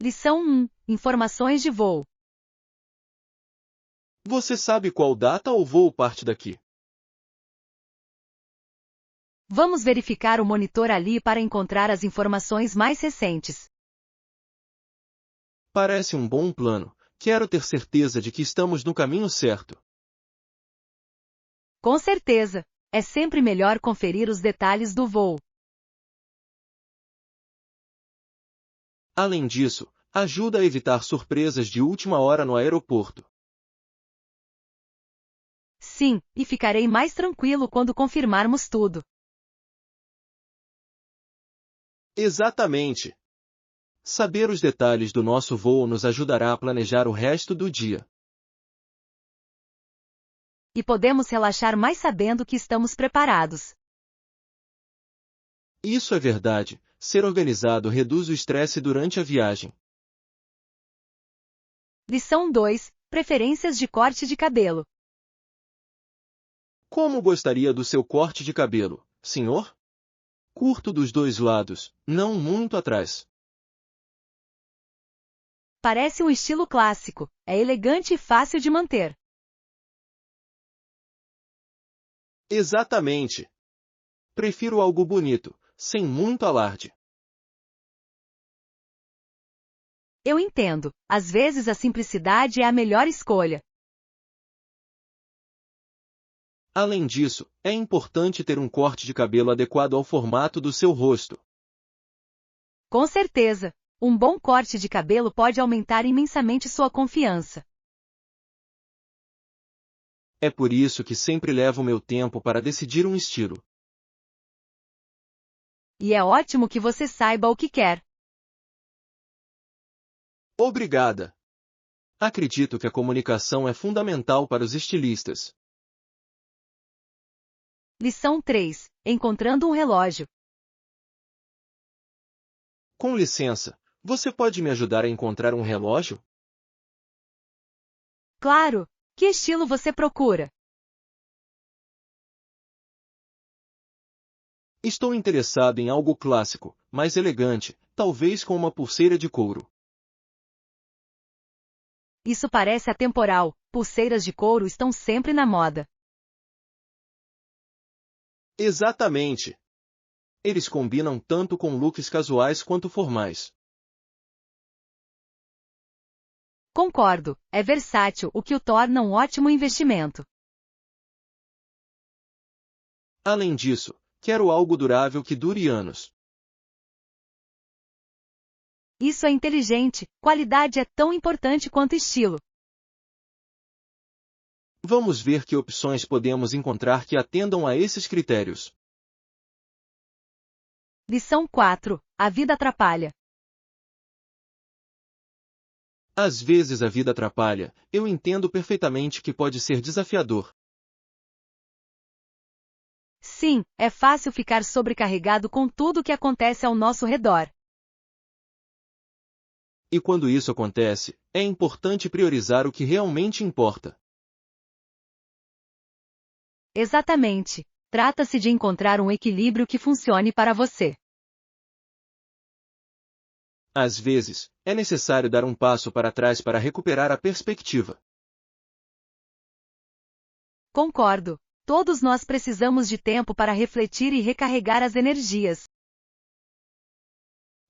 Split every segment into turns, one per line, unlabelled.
Lição 1. Informações de voo.
Você sabe qual data o voo parte daqui?
Vamos verificar o monitor ali para encontrar as informações mais recentes.
Parece um bom plano. Quero ter certeza de que estamos no caminho certo.
Com certeza, é sempre melhor conferir os detalhes do voo.
Além disso, ajuda a evitar surpresas de última hora no aeroporto.
Sim, e ficarei mais tranquilo quando confirmarmos tudo.
Exatamente! Saber os detalhes do nosso voo nos ajudará a planejar o resto do dia.
E podemos relaxar mais sabendo que estamos preparados.
Isso é verdade. Ser organizado reduz o estresse durante a viagem.
Lição 2. Preferências de corte de cabelo.
Como gostaria do seu corte de cabelo, senhor? Curto dos dois lados, não muito atrás.
Parece um estilo clássico, é elegante e fácil de manter.
Exatamente. Prefiro algo bonito, sem muito alarde.
Eu entendo, às vezes a simplicidade é a melhor escolha.
Além disso, é importante ter um corte de cabelo adequado ao formato do seu rosto.
Com certeza, um bom corte de cabelo pode aumentar imensamente sua confiança.
É por isso que sempre levo meu tempo para decidir um estilo.
E é ótimo que você saiba o que quer.
Obrigada! Acredito que a comunicação é fundamental para os estilistas.
Lição 3. Encontrando um relógio.
Com licença, você pode me ajudar a encontrar um relógio?
Claro! Que estilo você procura?
Estou interessado em algo clássico, mais elegante, talvez com uma pulseira de couro.
Isso parece atemporal, pulseiras de couro estão sempre na moda.
Exatamente! Eles combinam tanto com looks casuais quanto formais.
Concordo, é versátil, o que o torna um ótimo investimento.
Além disso, quero algo durável que dure anos.
Isso é inteligente, qualidade é tão importante quanto estilo.
Vamos ver que opções podemos encontrar que atendam a esses critérios.
Lição 4. A vida atrapalha.
Às vezes a vida atrapalha, eu entendo perfeitamente que pode ser desafiador.
Sim, é fácil ficar sobrecarregado com tudo o que acontece ao nosso redor.
E quando isso acontece, é importante priorizar o que realmente importa.
Exatamente. Trata-se de encontrar um equilíbrio que funcione para você.
Às vezes, é necessário dar um passo para trás para recuperar a perspectiva.
Concordo. Todos nós precisamos de tempo para refletir e recarregar as energias.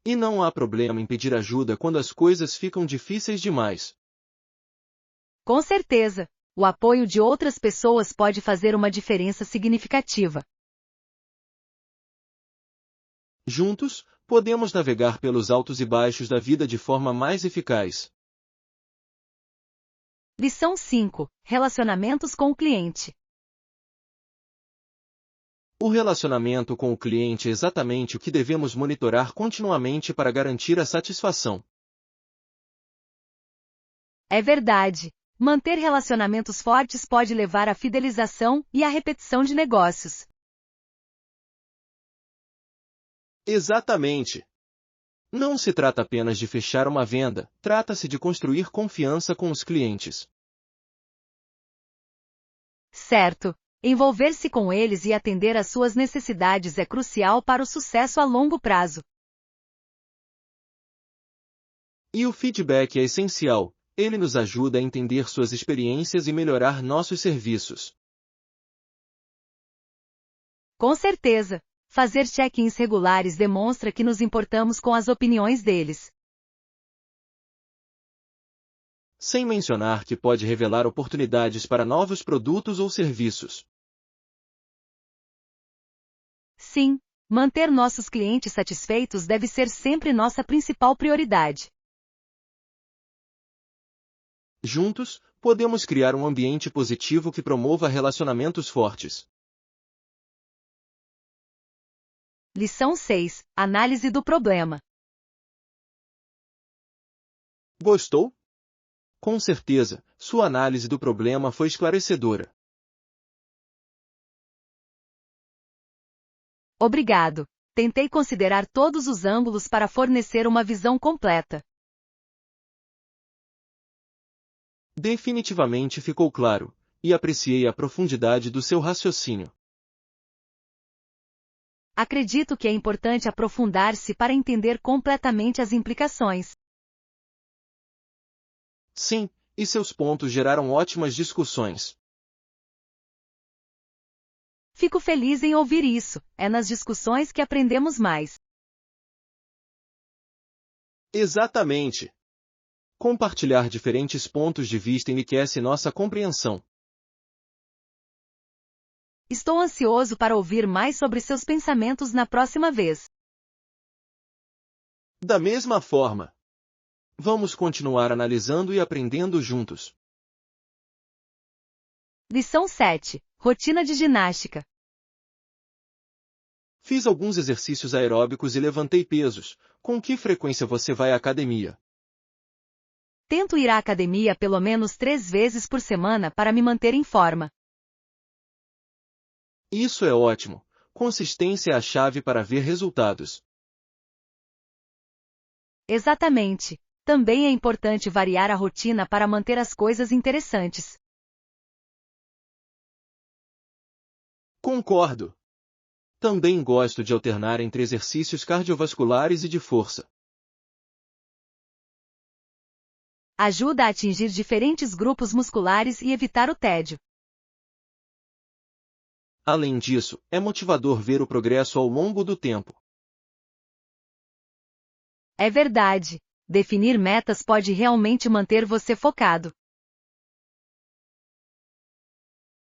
E não há problema em pedir ajuda quando as coisas ficam difíceis demais.
Com certeza, o apoio de outras pessoas pode fazer uma diferença significativa.
Juntos, podemos navegar pelos altos e baixos da vida de forma mais eficaz.
Lição 5. Relacionamentos com o cliente.
O relacionamento com o cliente é exatamente o que devemos monitorar continuamente para garantir a satisfação.
É verdade. Manter relacionamentos fortes pode levar à fidelização e à repetição de negócios.
Exatamente! Não se trata apenas de fechar uma venda, trata-se de construir confiança com os clientes.
Certo. Envolver-se com eles e atender às suas necessidades é crucial para o sucesso a longo prazo.
E o feedback é essencial, ele nos ajuda a entender suas experiências e melhorar nossos serviços.
Com certeza, fazer check-ins regulares demonstra que nos importamos com as opiniões deles.
Sem mencionar que pode revelar oportunidades para novos produtos ou serviços.
Sim, manter nossos clientes satisfeitos deve ser sempre nossa principal prioridade.
Juntos, podemos criar um ambiente positivo que promova relacionamentos fortes.
Lição 6. Análise do problema.
Gostou? Com certeza, sua análise do problema foi esclarecedora.
Obrigado. Tentei considerar todos os ângulos para fornecer uma visão completa.
Definitivamente ficou claro, e apreciei a profundidade do seu raciocínio.
Acredito que é importante aprofundar-se para entender completamente as implicações.
Sim, e seus pontos geraram ótimas discussões.
Fico feliz em ouvir isso, é nas discussões que aprendemos mais.
Exatamente. Compartilhar diferentes pontos de vista enriquece nossa compreensão.
Estou ansioso para ouvir mais sobre seus pensamentos na próxima vez.
Da mesma forma, vamos continuar analisando e aprendendo juntos.
Lição 7. Rotina de ginástica.
Fiz alguns exercícios aeróbicos e levantei pesos. Com que frequência você vai à academia?
Tento ir à academia pelo menos 3 vezes por semana para me manter em forma.
Isso é ótimo. Consistência é a chave para ver resultados.
Exatamente. Também é importante variar a rotina para manter as coisas interessantes.
Concordo. Também gosto de alternar entre exercícios cardiovasculares e de força.
Ajuda a atingir diferentes grupos musculares e evitar o tédio.
Além disso, é motivador ver o progresso ao longo do tempo.
É verdade. Definir metas pode realmente manter você focado.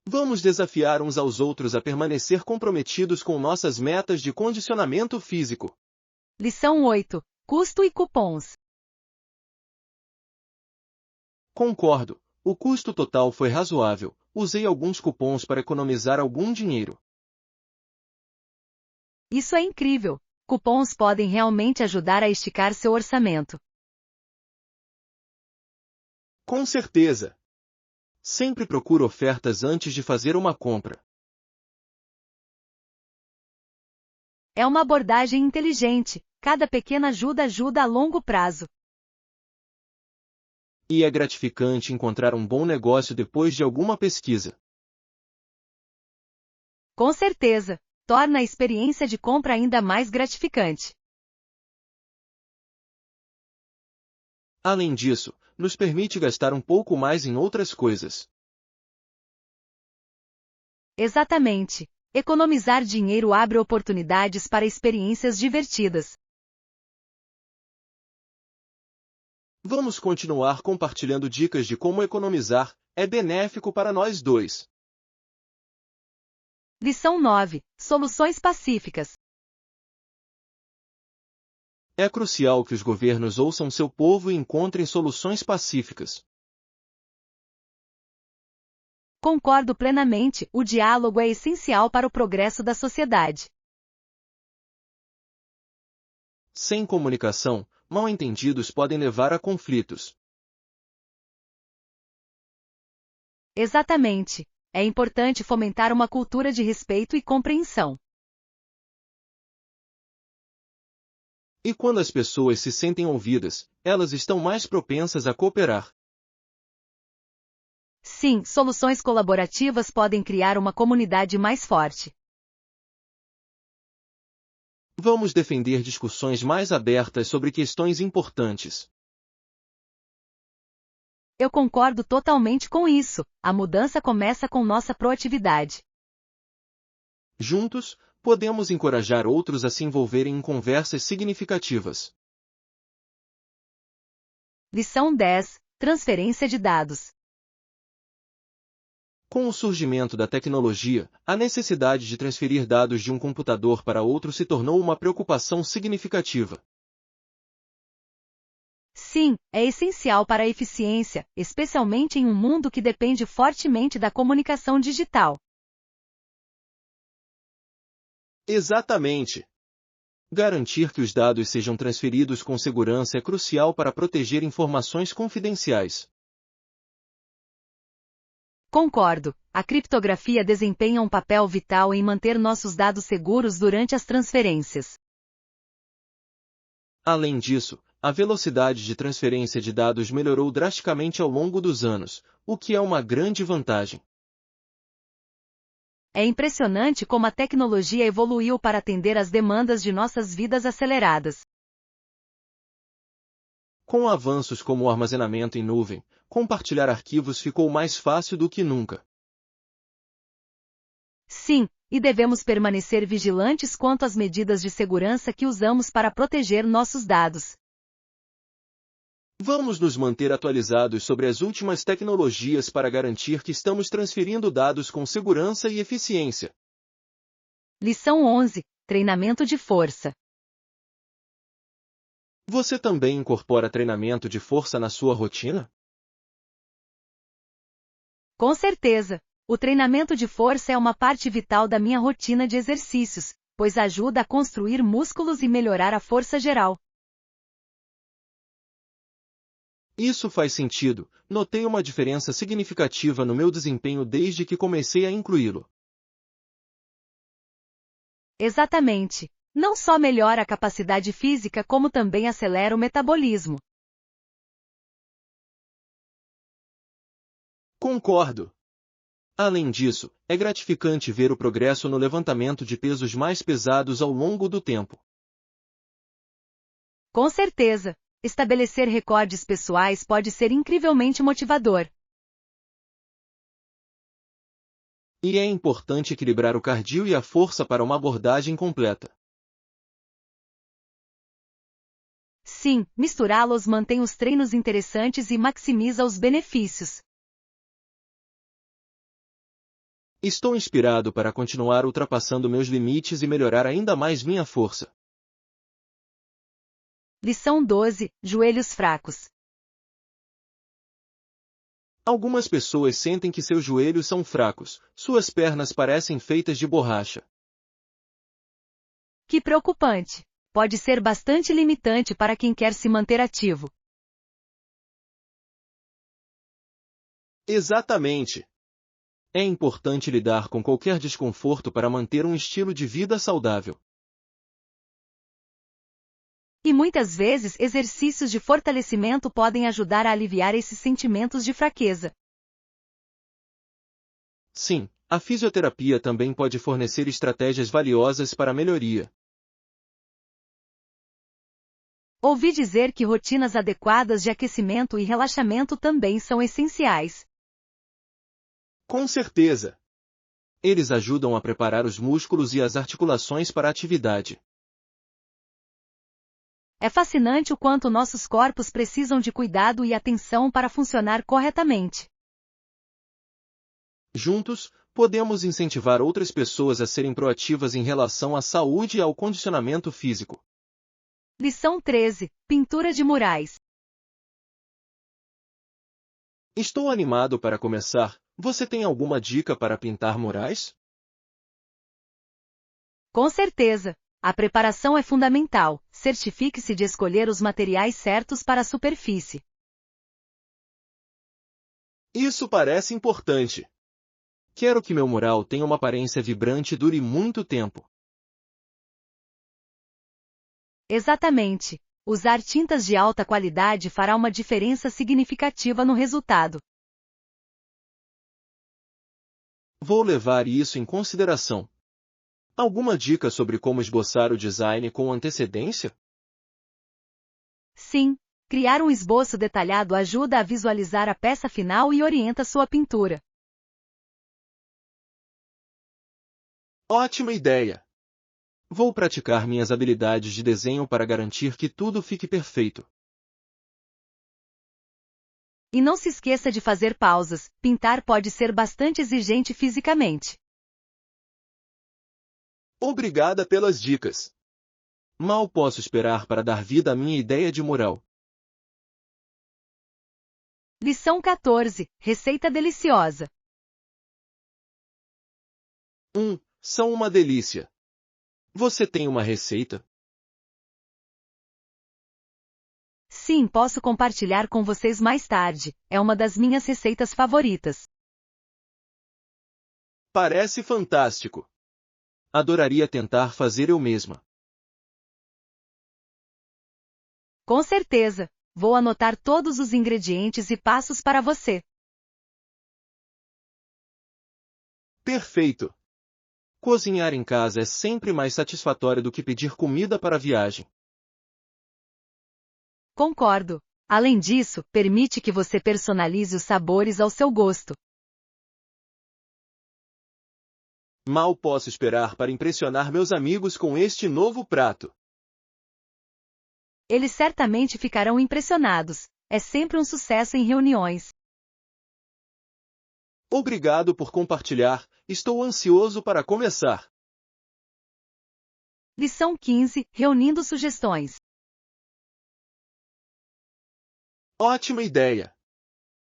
Vamos desafiar uns aos outros a permanecer comprometidos com nossas metas de condicionamento físico.
Lição 8. Custo e cupons.
Concordo. O custo total foi razoável. Usei alguns cupons para economizar algum dinheiro.
Isso é incrível. Cupons podem realmente ajudar a esticar seu orçamento.
Com certeza. Sempre procuro ofertas antes de fazer uma compra.
É uma abordagem inteligente. Cada pequena ajuda ajuda a longo prazo.
E é gratificante encontrar um bom negócio depois de alguma pesquisa.
Com certeza. Torna a experiência de compra ainda mais gratificante.
Além disso, nos permite gastar um pouco mais em outras coisas.
Exatamente. Economizar dinheiro abre oportunidades para experiências divertidas.
Vamos continuar compartilhando dicas de como economizar, é benéfico para nós dois.
Lição 9. Soluções pacíficas.
É crucial que os governos ouçam seu povo e encontrem soluções pacíficas.
Concordo plenamente, o diálogo é essencial para o progresso da sociedade.
Sem comunicação, mal-entendidos podem levar a conflitos.
Exatamente. É importante fomentar uma cultura de respeito e compreensão.
E quando as pessoas se sentem ouvidas, elas estão mais propensas a cooperar.
Sim, soluções colaborativas podem criar uma comunidade mais forte.
Vamos defender discussões mais abertas sobre questões importantes.
Eu concordo totalmente com isso. A mudança começa com nossa proatividade.
Juntos, podemos encorajar outros a se envolverem em conversas significativas.
Lição 10. Transferência de dados.
Com o surgimento da tecnologia, a necessidade de transferir dados de um computador para outro se tornou uma preocupação significativa.
Sim, é essencial para a eficiência, especialmente em um mundo que depende fortemente da comunicação digital.
Exatamente. Garantir que os dados sejam transferidos com segurança é crucial para proteger informações confidenciais.
Concordo. A criptografia desempenha um papel vital em manter nossos dados seguros durante as transferências.
Além disso, a velocidade de transferência de dados melhorou drasticamente ao longo dos anos, o que é uma grande vantagem.
É impressionante como a tecnologia evoluiu para atender às demandas de nossas vidas aceleradas.
Com avanços como o armazenamento em nuvem, compartilhar arquivos ficou mais fácil do que nunca.
Sim, e devemos permanecer vigilantes quanto às medidas de segurança que usamos para proteger nossos dados.
Vamos nos manter atualizados sobre as últimas tecnologias para garantir que estamos transferindo dados com segurança e eficiência.
Lição 11. Treinamento de força.
Você também incorpora treinamento de força na sua rotina?
Com certeza. O treinamento de força é uma parte vital da minha rotina de exercícios, pois ajuda a construir músculos e melhorar a força geral.
Isso faz sentido. Notei uma diferença significativa no meu desempenho desde que comecei a incluí-lo.
Exatamente. Não só melhora a capacidade física, como também acelera o metabolismo.
Concordo. Além disso, é gratificante ver o progresso no levantamento de pesos mais pesados ao longo do tempo.
Com certeza. Estabelecer recordes pessoais pode ser incrivelmente motivador.
E é importante equilibrar o cardio e a força para uma abordagem completa.
Sim, misturá-los mantém os treinos interessantes e maximiza os benefícios.
Estou inspirado para continuar ultrapassando meus limites e melhorar ainda mais minha força.
Lição 12. Joelhos fracos.
Algumas pessoas sentem que seus joelhos são fracos, suas pernas parecem feitas de borracha.
Que preocupante! Pode ser bastante limitante para quem quer se manter ativo.
Exatamente. É importante lidar com qualquer desconforto para manter um estilo de vida saudável.
E muitas vezes exercícios de fortalecimento podem ajudar a aliviar esses sentimentos de fraqueza.
Sim, a fisioterapia também pode fornecer estratégias valiosas para a melhoria.
Ouvi dizer que rotinas adequadas de aquecimento e relaxamento também são essenciais.
Com certeza. Eles ajudam a preparar os músculos e as articulações para a atividade.
É fascinante o quanto nossos corpos precisam de cuidado e atenção para funcionar corretamente.
Juntos, podemos incentivar outras pessoas a serem proativas em relação à saúde e ao condicionamento físico.
Lição 13. Pintura de murais.
Estou animado para começar. Você tem alguma dica para pintar murais?
Com certeza. A preparação é fundamental. Certifique-se de escolher os materiais certos para a superfície.
Isso parece importante. Quero que meu mural tenha uma aparência vibrante e dure muito tempo.
Exatamente. Usar tintas de alta qualidade fará uma diferença significativa no resultado.
Vou levar isso em consideração. Alguma dica sobre como esboçar o design com antecedência?
Sim, Criar um esboço detalhado ajuda a visualizar a peça final e orienta sua pintura.
Ótima ideia! Vou praticar minhas habilidades de desenho para garantir que tudo fique perfeito.
E não se esqueça de fazer pausas, pintar pode ser bastante exigente fisicamente.
Obrigada pelas dicas. Mal posso esperar para dar vida à minha ideia de mural.
Lição 14. Receita deliciosa.
São uma delícia. Você tem uma receita?
Sim, posso compartilhar com vocês mais tarde. É uma das minhas receitas favoritas.
Parece fantástico. Adoraria tentar fazer eu mesma.
Com certeza. Vou anotar todos os ingredientes e passos para você.
Perfeito. Cozinhar em casa é sempre mais satisfatório do que pedir comida para a viagem.
Concordo. Além disso, permite que você personalize os sabores ao seu gosto.
Mal posso esperar para impressionar meus amigos com este novo prato.
Eles certamente ficarão impressionados. É sempre um sucesso em reuniões.
Obrigado por compartilhar. Estou ansioso para começar.
Lição 15. Reunindo sugestões.
Ótima ideia!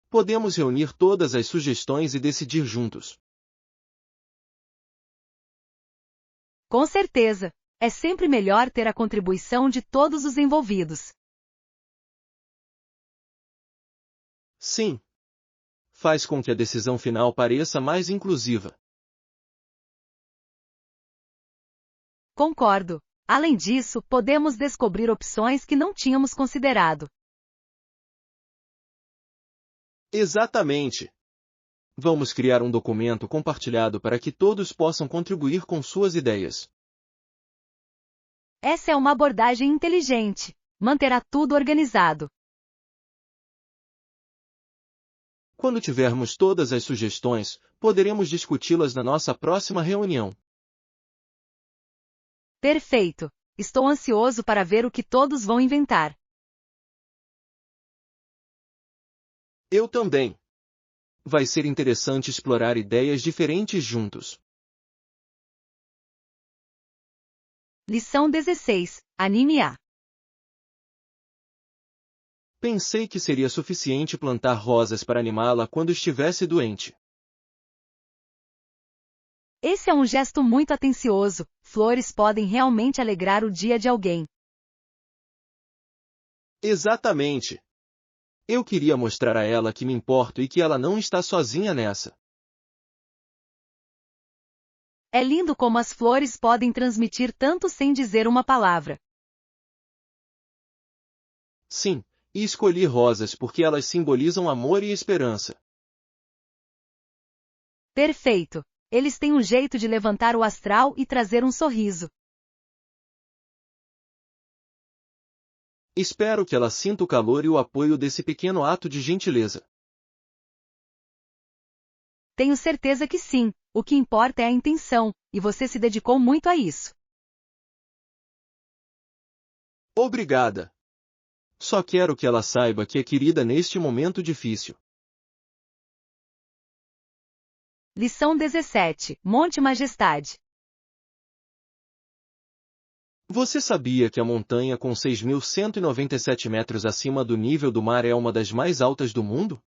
Podemos reunir todas as sugestões e decidir juntos.
Com certeza. É sempre melhor ter a contribuição de todos os envolvidos.
Sim. Faz com que a decisão final pareça mais inclusiva.
Concordo. Além disso, podemos descobrir opções que não tínhamos considerado.
Exatamente. Vamos criar um documento compartilhado para que todos possam contribuir com suas ideias.
Essa é uma abordagem inteligente. Manterá tudo organizado.
Quando tivermos todas as sugestões, poderemos discuti-las na nossa próxima reunião.
Perfeito. Estou ansioso para ver o que todos vão inventar.
Eu também. Vai ser interessante explorar ideias diferentes juntos.
Lição 16. Anime A.
Pensei que seria suficiente plantar rosas para animá-la quando estivesse doente.
Esse é um gesto muito atencioso. Flores podem realmente alegrar o dia de alguém.
Exatamente. Eu queria mostrar a ela que me importo e que ela não está sozinha nessa.
É lindo como as flores podem transmitir tanto sem dizer uma palavra.
Sim, e escolhi rosas porque elas simbolizam amor e esperança.
Perfeito. Eles têm um jeito de levantar o astral e trazer um sorriso.
Espero que ela sinta o calor e o apoio desse pequeno ato de gentileza.
Tenho certeza que sim. O que importa é a intenção, e você se dedicou muito a isso.
Obrigada. Só quero que ela saiba que é querida neste momento difícil.
Lição 17. Monte Majestade.
Você sabia que a montanha com 6.197 metros acima do nível do mar é uma das mais altas do mundo?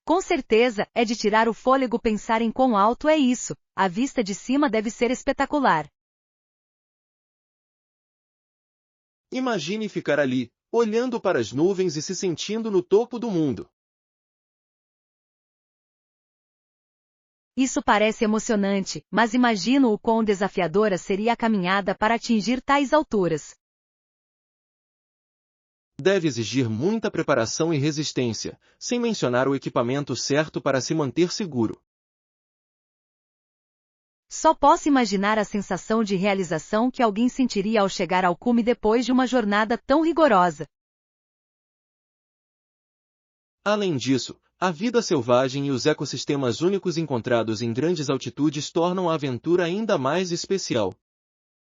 Com certeza, é de tirar o fôlego pensar em quão alto é isso. A vista de cima deve ser espetacular.
Imagine ficar ali, olhando para as nuvens e se sentindo no topo do mundo.
Isso parece emocionante, mas imagino o quão desafiadora seria a caminhada para atingir tais alturas.
Deve exigir muita preparação e resistência, sem mencionar o equipamento certo para se manter seguro.
Só posso imaginar a sensação de realização que alguém sentiria ao chegar ao cume depois de uma jornada tão rigorosa.
Além disso, a vida selvagem e os ecossistemas únicos encontrados em grandes altitudes tornam a aventura ainda mais especial.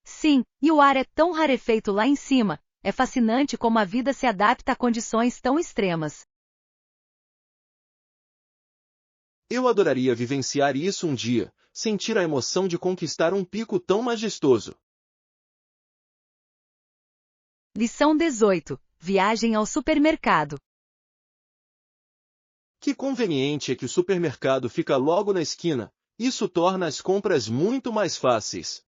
Sim, e o ar é tão rarefeito lá em cima, é fascinante como a vida se adapta a condições tão extremas.
Eu adoraria vivenciar isso um dia, sentir a emoção de conquistar um pico tão majestoso.
Lição 18. Viagem ao supermercado.
Que conveniente é que o supermercado fica logo na esquina, isso torna as compras muito mais fáceis.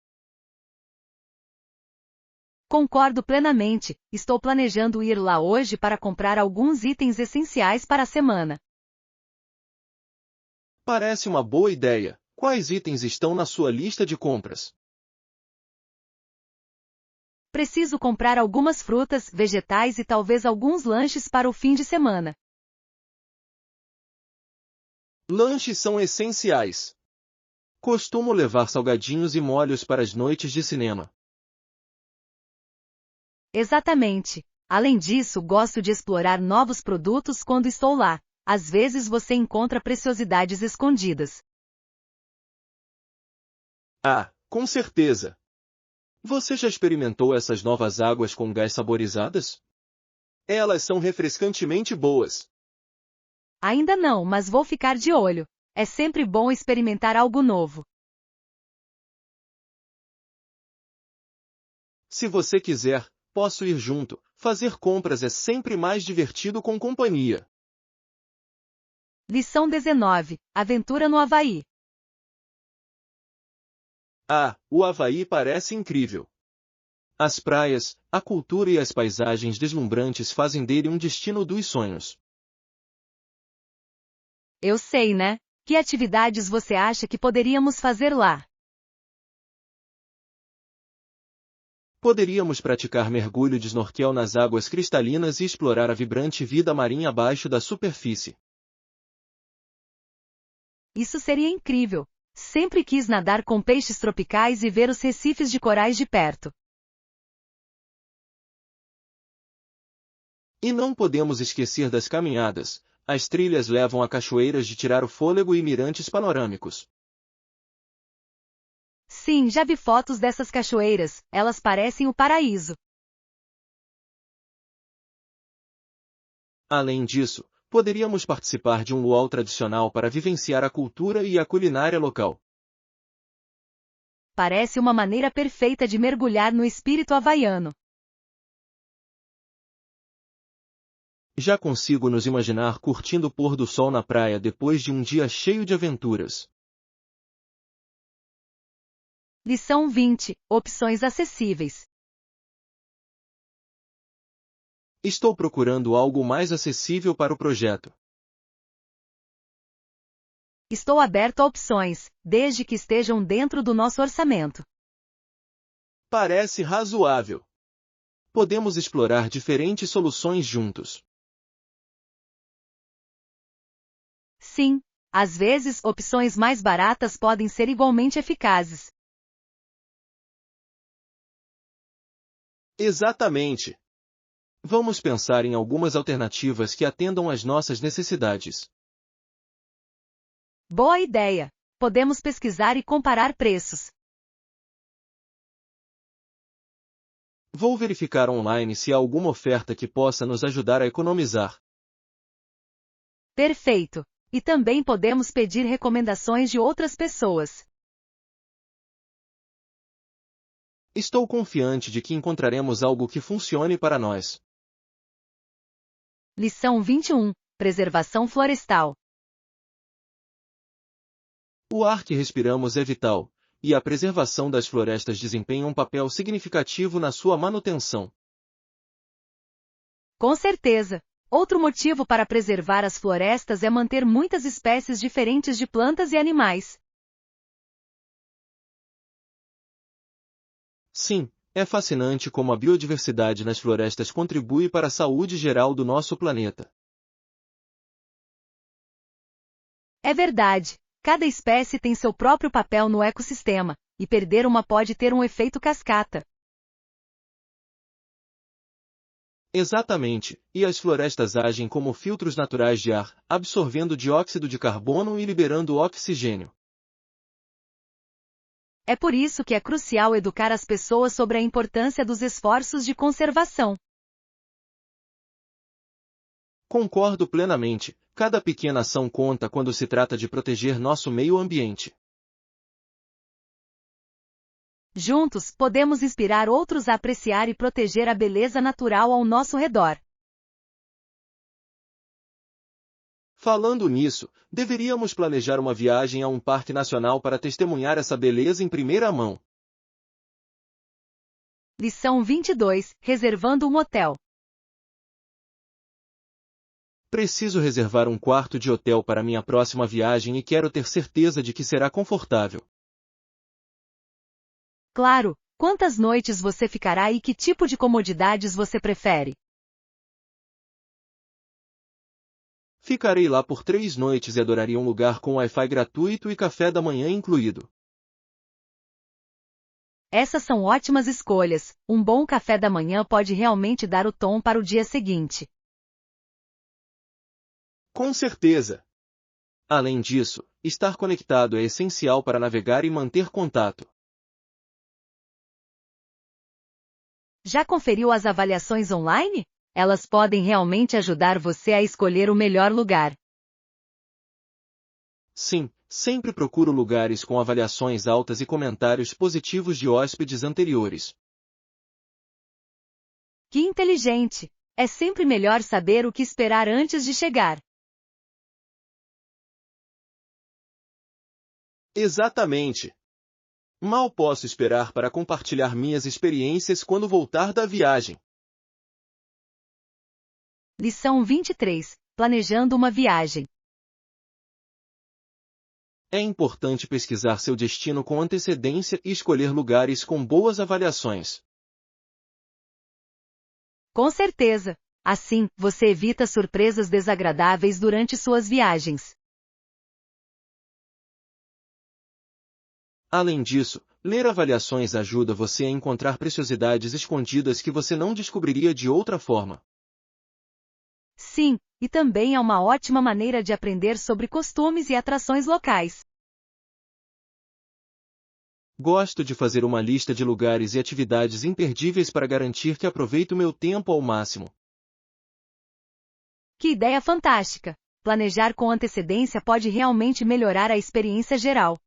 Concordo plenamente, estou planejando ir lá hoje para comprar alguns itens essenciais para a semana.
Parece uma boa ideia. Quais itens estão na sua lista de compras?
Preciso comprar algumas frutas, vegetais e talvez alguns lanches para o fim de semana.
Lanches são essenciais. Costumo levar salgadinhos e molhos para as noites de cinema.
Exatamente. Além disso, gosto de explorar novos produtos quando estou lá. Às vezes você encontra preciosidades escondidas.
Ah, com certeza! Você já experimentou essas novas águas com gás saborizadas? Elas são refrescantemente boas.
Ainda não, mas vou ficar de olho. É sempre bom experimentar algo novo.
Se você quiser, posso ir junto. Fazer compras é sempre mais divertido com companhia.
Lição 19. Aventura no Havaí.
Ah, o Havaí parece incrível. As praias, a cultura e as paisagens deslumbrantes fazem dele um destino dos sonhos.
Eu sei, né? Que atividades você acha que poderíamos fazer lá?
Poderíamos praticar mergulho de snorkel nas águas cristalinas e explorar a vibrante vida marinha abaixo da superfície.
Isso seria incrível. Sempre quis nadar com peixes tropicais e ver os recifes de corais de perto.
E não podemos esquecer das caminhadas. As trilhas levam a cachoeiras de tirar o fôlego e mirantes panorâmicos.
Sim, já vi fotos dessas cachoeiras, elas parecem o paraíso.
Além disso, poderíamos participar de um luau tradicional para vivenciar a cultura e a culinária local.
Parece uma maneira perfeita de mergulhar no espírito havaiano.
Já consigo nos imaginar curtindo o pôr do sol na praia depois de um dia cheio de aventuras.
Lição 20. Opções acessíveis.
Estou procurando algo mais acessível para o projeto.
Estou aberto a opções, desde que estejam dentro do nosso orçamento.
Parece razoável. Podemos explorar diferentes soluções juntos.
Sim, às vezes opções mais baratas podem ser igualmente eficazes.
Exatamente. Vamos pensar em algumas alternativas que atendam às nossas necessidades.
Boa ideia! Podemos pesquisar e comparar preços.
Vou verificar online se há alguma oferta que possa nos ajudar a economizar.
Perfeito! E também podemos pedir recomendações de outras pessoas.
Estou confiante de que encontraremos algo que funcione para nós.
Lição 21. Preservação florestal.
O ar que respiramos é vital, e a preservação das florestas desempenha um papel significativo na sua manutenção.
Com certeza! Outro motivo para preservar as florestas é manter muitas espécies diferentes de plantas e animais.
Sim, é fascinante como a biodiversidade nas florestas contribui para a saúde geral do nosso planeta.
É verdade! Cada espécie tem seu próprio papel no ecossistema, e perder uma pode ter um efeito cascata.
Exatamente, e as florestas agem como filtros naturais de ar, absorvendo dióxido de carbono e liberando oxigênio.
É por isso que é crucial educar as pessoas sobre a importância dos esforços de conservação.
Concordo plenamente, cada pequena ação conta quando se trata de proteger nosso meio ambiente.
Juntos, podemos inspirar outros a apreciar e proteger a beleza natural ao nosso redor.
Falando nisso, deveríamos planejar uma viagem a um parque nacional para testemunhar essa beleza em primeira mão.
Lição 22. Reservando um hotel.
Preciso reservar um quarto de hotel para minha próxima viagem e quero ter certeza de que será confortável.
Claro, quantas noites você ficará e que tipo de comodidades você prefere?
Ficarei lá por 3 noites e adoraria um lugar com Wi-Fi gratuito e café da manhã incluído.
Essas são ótimas escolhas. Um bom café da manhã pode realmente dar o tom para o dia seguinte.
Com certeza! Além disso, estar conectado é essencial para navegar e manter contato.
Já conferiu as avaliações online? Elas podem realmente ajudar você a escolher o melhor lugar.
Sim, sempre procuro lugares com avaliações altas e comentários positivos de hóspedes anteriores.
Que inteligente! É sempre melhor saber o que esperar antes de chegar.
Exatamente! Mal posso esperar para compartilhar minhas experiências quando voltar da viagem.
Lição 23. Planejando uma viagem.
É importante pesquisar seu destino com antecedência e escolher lugares com boas avaliações.
Com certeza. Assim, você evita surpresas desagradáveis durante suas viagens.
Além disso, ler avaliações ajuda você a encontrar preciosidades escondidas que você não descobriria de outra forma.
Sim, e também é uma ótima maneira de aprender sobre costumes e atrações locais.
Gosto de fazer uma lista de lugares e atividades imperdíveis para garantir que aproveito meu tempo ao máximo.
Que ideia fantástica! Planejar com antecedência pode realmente melhorar a experiência geral.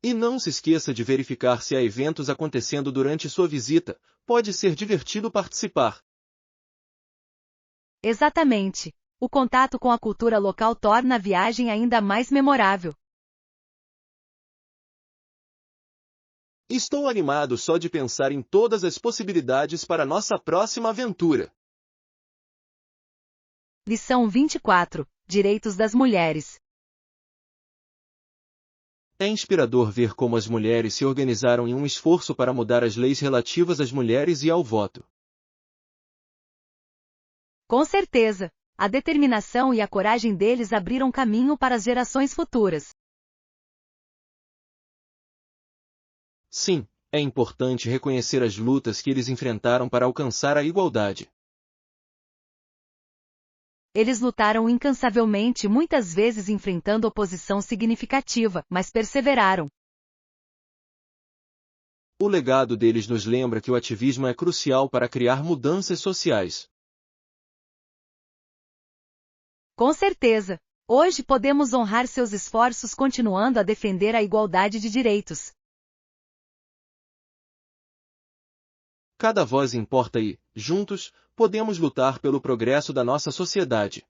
E não se esqueça de verificar se há eventos acontecendo durante sua visita, pode ser divertido participar.
Exatamente. O contato com a cultura local torna a viagem ainda mais memorável.
Estou animado só de pensar em todas as possibilidades para nossa próxima aventura.
Lição 24. Direitos das mulheres.
É inspirador ver como as mulheres se organizaram em um esforço para mudar as leis relativas às mulheres e ao voto.
Com certeza, a determinação e a coragem deles abriram caminho para as gerações futuras.
Sim, é importante reconhecer as lutas que eles enfrentaram para alcançar a igualdade.
Eles lutaram incansavelmente, muitas vezes enfrentando oposição significativa, mas perseveraram.
O legado deles nos lembra que o ativismo é crucial para criar mudanças sociais.
Com certeza, hoje podemos honrar seus esforços continuando a defender a igualdade de direitos.
Cada voz importa e, juntos, podemos lutar pelo progresso da nossa sociedade.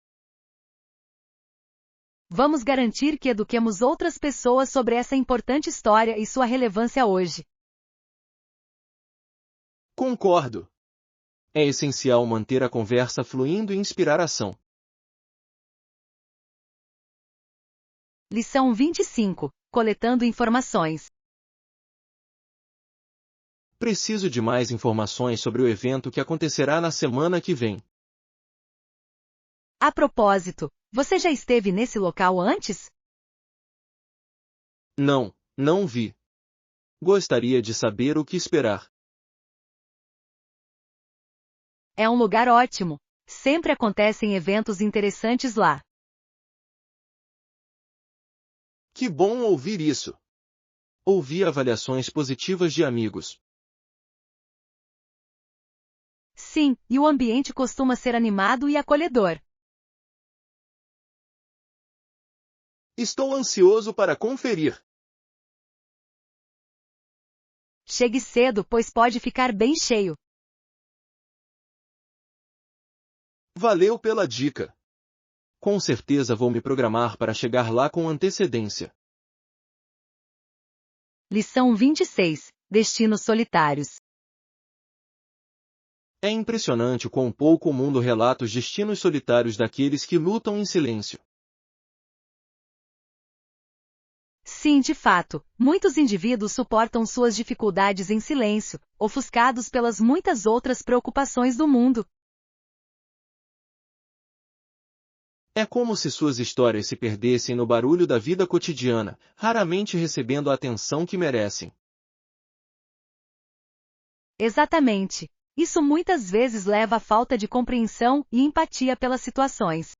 Vamos garantir que eduquemos outras pessoas sobre essa importante história e sua relevância hoje.
Concordo. É essencial manter a conversa fluindo e inspirar ação.
Lição 25. Coletando informações.
Preciso de mais informações sobre o evento que acontecerá na semana que vem.
A propósito, Você já esteve nesse local antes?
Não, não vi. Gostaria de saber o que esperar.
É um lugar ótimo. Sempre acontecem eventos interessantes lá.
Que bom ouvir isso. Ouvi avaliações positivas de amigos.
Sim, e o ambiente costuma ser animado e acolhedor.
Estou ansioso para conferir.
Chegue cedo, pois pode ficar bem cheio.
Valeu pela dica. Com certeza vou me programar para chegar lá com antecedência.
Lição 26. Destinos solitários.
É impressionante o quão pouco o mundo relata os destinos solitários daqueles que lutam em silêncio.
Sim, de fato, muitos indivíduos suportam suas dificuldades em silêncio, ofuscados pelas muitas outras preocupações do mundo.
É como se suas histórias se perdessem no barulho da vida cotidiana, raramente recebendo a atenção que merecem.
Exatamente. Isso muitas vezes leva à falta de compreensão e empatia pelas situações.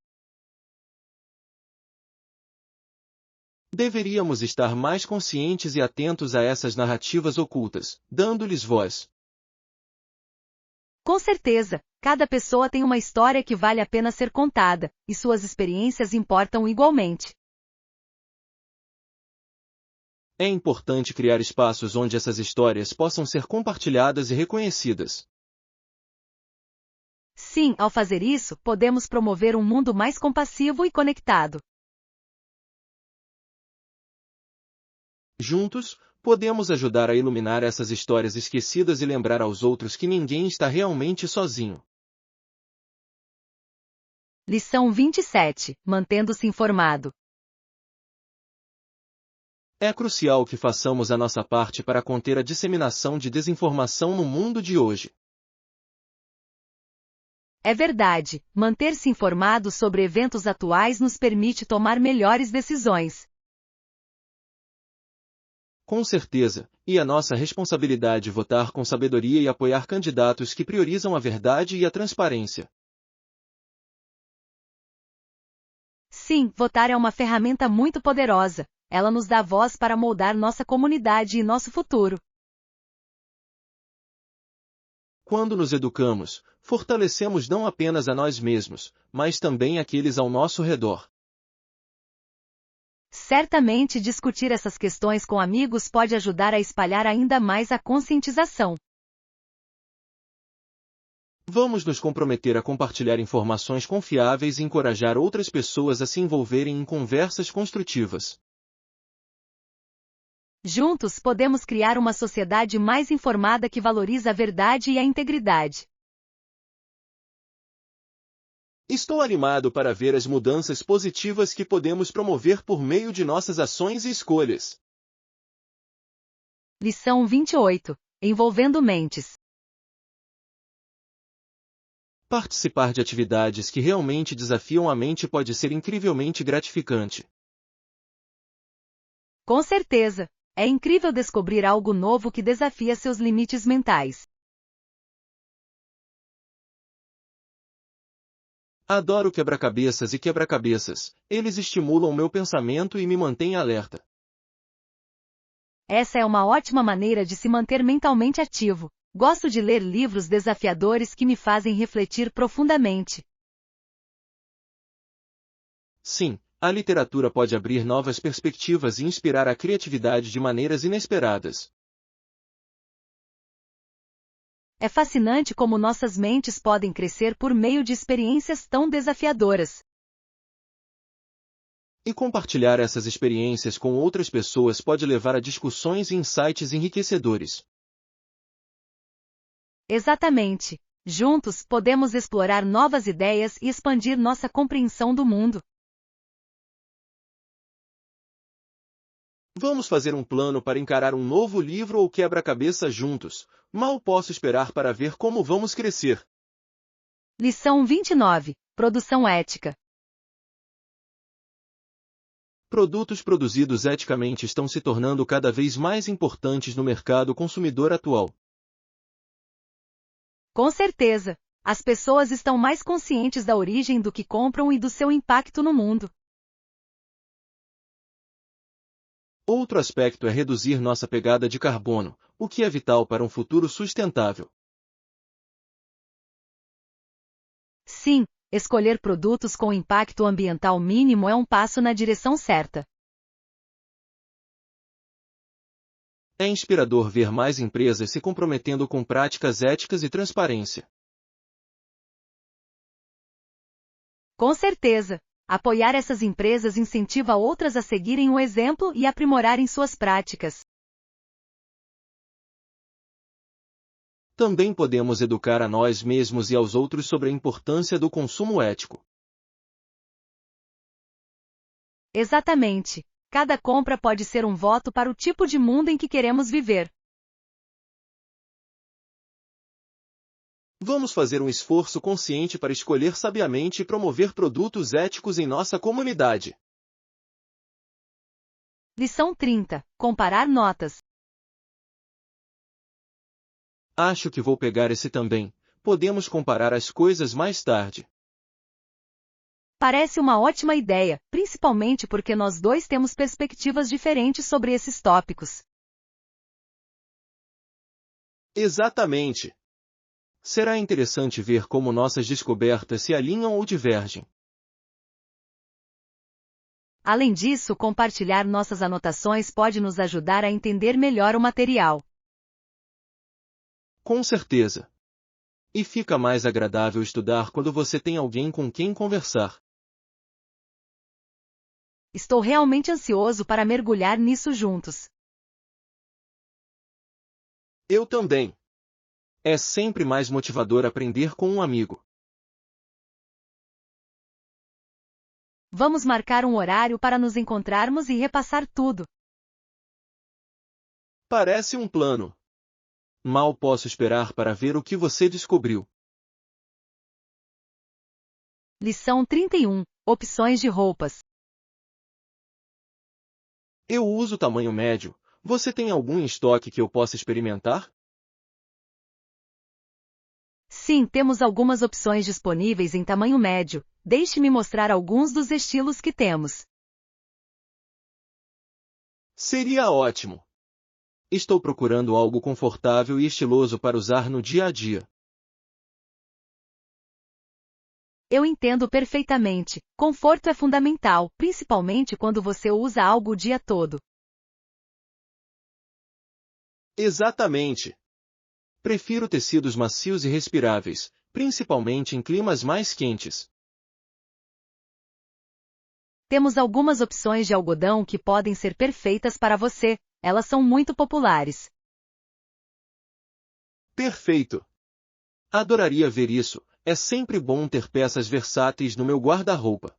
Deveríamos estar mais conscientes e atentos a essas narrativas ocultas, dando-lhes voz.
Com certeza, cada pessoa tem uma história que vale a pena ser contada, e suas experiências importam igualmente.
É importante criar espaços onde essas histórias possam ser compartilhadas e reconhecidas.
Sim, ao fazer isso, podemos promover um mundo mais compassivo e conectado.
Juntos, podemos ajudar a iluminar essas histórias esquecidas e lembrar aos outros que ninguém está realmente sozinho.
Lição 27. Mantendo-se informado.
É crucial que façamos a nossa parte para conter a disseminação de desinformação no mundo de hoje.
É verdade, manter-se informado sobre eventos atuais nos permite tomar melhores decisões.
Com certeza, e é nossa responsabilidade votar com sabedoria e apoiar candidatos que priorizam a verdade e a transparência.
Sim, votar é uma ferramenta muito poderosa. Ela nos dá voz para moldar nossa comunidade e nosso futuro.
Quando nos educamos, fortalecemos não apenas a nós mesmos, mas também aqueles ao nosso redor.
Certamente discutir essas questões com amigos pode ajudar a espalhar ainda mais a conscientização.
Vamos nos comprometer a compartilhar informações confiáveis e encorajar outras pessoas a se envolverem em conversas construtivas.
Juntos podemos criar uma sociedade mais informada que valoriza a verdade e a integridade.
Estou animado para ver as mudanças positivas que podemos promover por meio de nossas ações e escolhas.
Lição 28. Envolvendo mentes.
Participar de atividades que realmente desafiam a mente pode ser incrivelmente gratificante.
Com certeza, é incrível descobrir algo novo que desafia seus limites mentais.
Adoro quebra-cabeças e quebra-cabeças. Eles estimulam meu pensamento e me mantêm alerta.
Essa é uma ótima maneira de se manter mentalmente ativo. Gosto de ler livros desafiadores que me fazem refletir profundamente.
Sim, a literatura pode abrir novas perspectivas e inspirar a criatividade de maneiras inesperadas.
É fascinante como nossas mentes podem crescer por meio de experiências tão desafiadoras.
E compartilhar essas experiências com outras pessoas pode levar a discussões e insights enriquecedores.
Exatamente. Juntos, podemos explorar novas ideias e expandir nossa compreensão do mundo.
Vamos fazer um plano para encarar um novo livro ou quebra-cabeça juntos. Mal posso esperar para ver como vamos crescer.
Lição 29. Produção ética.
Produtos produzidos eticamente estão se tornando cada vez mais importantes no mercado consumidor atual.
Com certeza, as pessoas estão mais conscientes da origem do que compram e do seu impacto no mundo.
Outro aspecto é reduzir nossa pegada de carbono, o que é vital para um futuro sustentável.
Sim, escolher produtos com impacto ambiental mínimo é um passo na direção certa.
É inspirador ver mais empresas se comprometendo com práticas éticas e transparência.
Com certeza, apoiar essas empresas incentiva outras a seguirem o exemplo e aprimorarem suas práticas.
Também podemos educar a nós mesmos e aos outros sobre a importância do consumo ético.
Exatamente. Cada compra pode ser um voto para o tipo de mundo em que queremos viver.
Vamos fazer um esforço consciente para escolher sabiamente e promover produtos éticos em nossa comunidade.
Lição 30. Comparar notas.
Acho que vou pegar esse também. Podemos comparar as coisas mais tarde.
Parece uma ótima ideia, principalmente porque nós dois temos perspectivas diferentes sobre esses tópicos.
Exatamente. Será interessante ver como nossas descobertas se alinham ou divergem.
Além disso, compartilhar nossas anotações pode nos ajudar a entender melhor o material.
Com certeza. E fica mais agradável estudar quando você tem alguém com quem conversar.
Estou realmente ansioso para mergulhar nisso juntos.
Eu também. É sempre mais motivador aprender com um amigo.
Vamos marcar um horário para nos encontrarmos e repassar tudo.
Parece um plano. Mal posso esperar para ver o que você descobriu.
Lição 31. Opções de roupas.
Eu uso tamanho médio. Você tem algum em estoque que eu possa experimentar?
Sim, temos algumas opções disponíveis em tamanho médio. Deixe-me mostrar alguns dos estilos que temos.
Seria ótimo. Estou procurando algo confortável e estiloso para usar no dia a dia.
Eu entendo perfeitamente. Conforto é fundamental, principalmente quando você usa algo o dia todo.
Exatamente. Prefiro tecidos macios e respiráveis, principalmente em climas mais quentes.
Temos algumas opções de algodão que podem ser perfeitas para você. Elas são muito populares.
Perfeito. Adoraria ver isso. É sempre bom ter peças versáteis no meu guarda-roupa.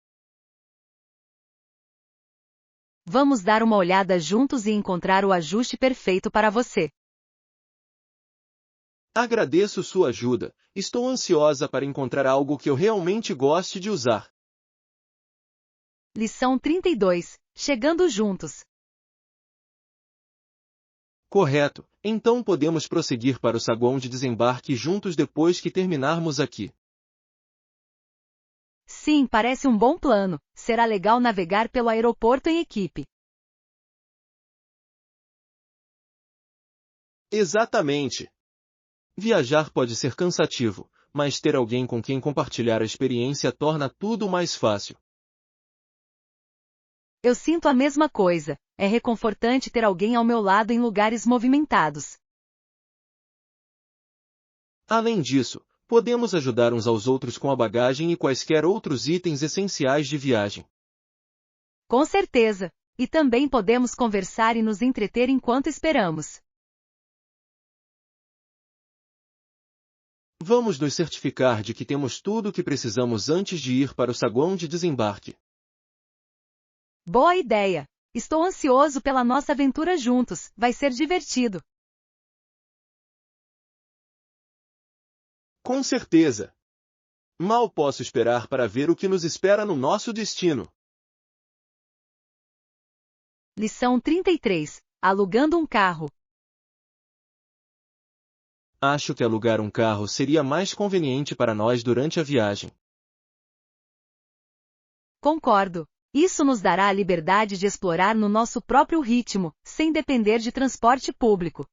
Vamos dar uma olhada juntos e encontrar o ajuste perfeito para você.
Agradeço sua ajuda. Estou ansiosa para encontrar algo que eu realmente goste de usar.
Lição 32. Chegando juntos.
Correto. Então podemos prosseguir para o saguão de desembarque juntos depois que terminarmos aqui.
Sim, parece um bom plano. Será legal navegar pelo aeroporto em equipe.
Exatamente. Viajar pode ser cansativo, mas ter alguém com quem compartilhar a experiência torna tudo mais fácil.
Eu sinto a mesma coisa. É reconfortante ter alguém ao meu lado em lugares movimentados.
Além disso, podemos ajudar uns aos outros com a bagagem e quaisquer outros itens essenciais de viagem.
Com certeza. E também podemos conversar e nos entreter enquanto esperamos.
Vamos nos certificar de que temos tudo o que precisamos antes de ir para o saguão de desembarque.
Boa ideia! Estou ansioso pela nossa aventura juntos. Vai ser divertido.
Com certeza. Mal posso esperar para ver o que nos espera no nosso destino.
Lição 33. Alugando um carro.
Acho que alugar um carro seria mais conveniente para nós durante a viagem.
Concordo. Isso nos dará a liberdade de explorar no nosso próprio ritmo, sem depender de transporte público.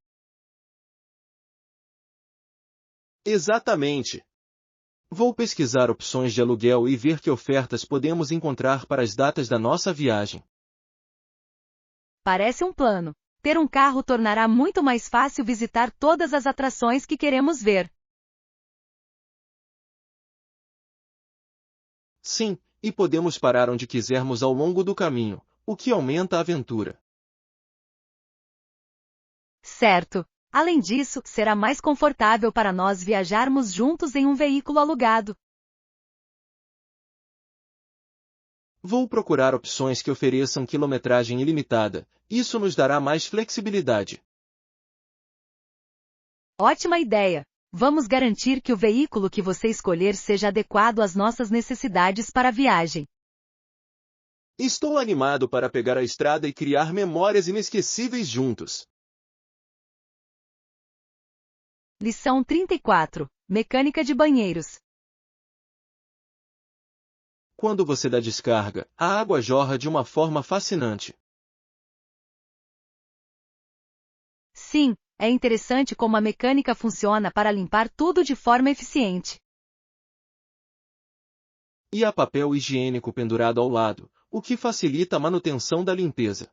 Exatamente. Vou pesquisar opções de aluguel e ver que ofertas podemos encontrar para as datas da nossa viagem.
Parece um plano. Ter um carro tornará muito mais fácil visitar todas as atrações que queremos ver.
Sim, e podemos parar onde quisermos ao longo do caminho, o que aumenta a aventura.
Certo. Além disso, será mais confortável para nós viajarmos juntos em um veículo alugado.
Vou procurar opções que ofereçam quilometragem ilimitada. Isso nos dará mais flexibilidade.
Ótima ideia! Vamos garantir que o veículo que você escolher seja adequado às nossas necessidades para a viagem.
Estou animado para pegar a estrada e criar memórias inesquecíveis juntos.
Lição 34. Mecânica de banheiros.
Quando você dá descarga, a água jorra de uma forma fascinante.
Sim, é interessante como a mecânica funciona para limpar tudo de forma eficiente.
E há papel higiênico pendurado ao lado, o que facilita a manutenção da limpeza.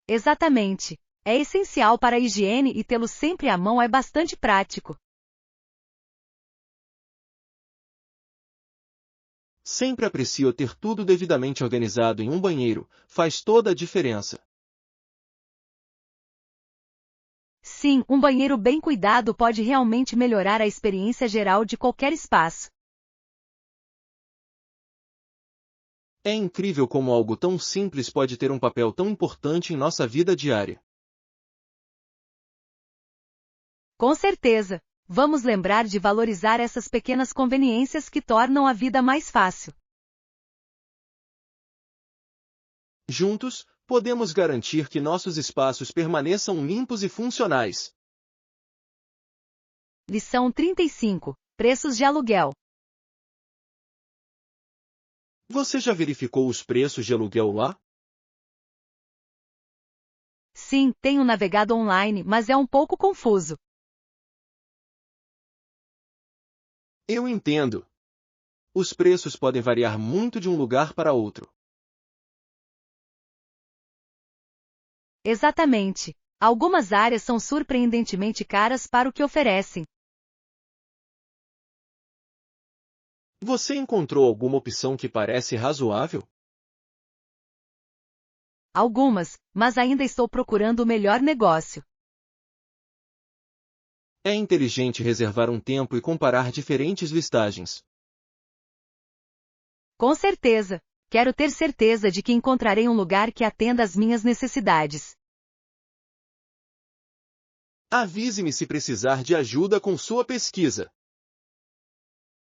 Exatamente. É essencial para a higiene e tê-lo sempre à mão é bastante prático.
Sempre aprecio ter tudo devidamente organizado em um banheiro, faz toda a diferença.
Sim, um banheiro bem cuidado pode realmente melhorar a experiência geral de qualquer espaço.
É incrível como algo tão simples pode ter um papel tão importante em nossa vida diária.
Com certeza! Vamos lembrar de valorizar essas pequenas conveniências que tornam a vida mais fácil.
Juntos, podemos garantir que nossos espaços permaneçam limpos e funcionais.
Lição 35. Preços de aluguel.
Você já verificou os preços de aluguel lá?
Sim, tenho navegado online, mas é um pouco confuso.
Eu entendo. Os preços podem variar muito de um lugar para outro.
Exatamente. Algumas áreas são surpreendentemente caras para o que oferecem.
Você encontrou alguma opção que parece razoável?
Algumas, mas ainda estou procurando o melhor negócio.
É inteligente reservar um tempo e comparar diferentes listagens.
Com certeza! Quero ter certeza de que encontrarei um lugar que atenda às minhas necessidades.
Avise-me se precisar de ajuda com sua pesquisa.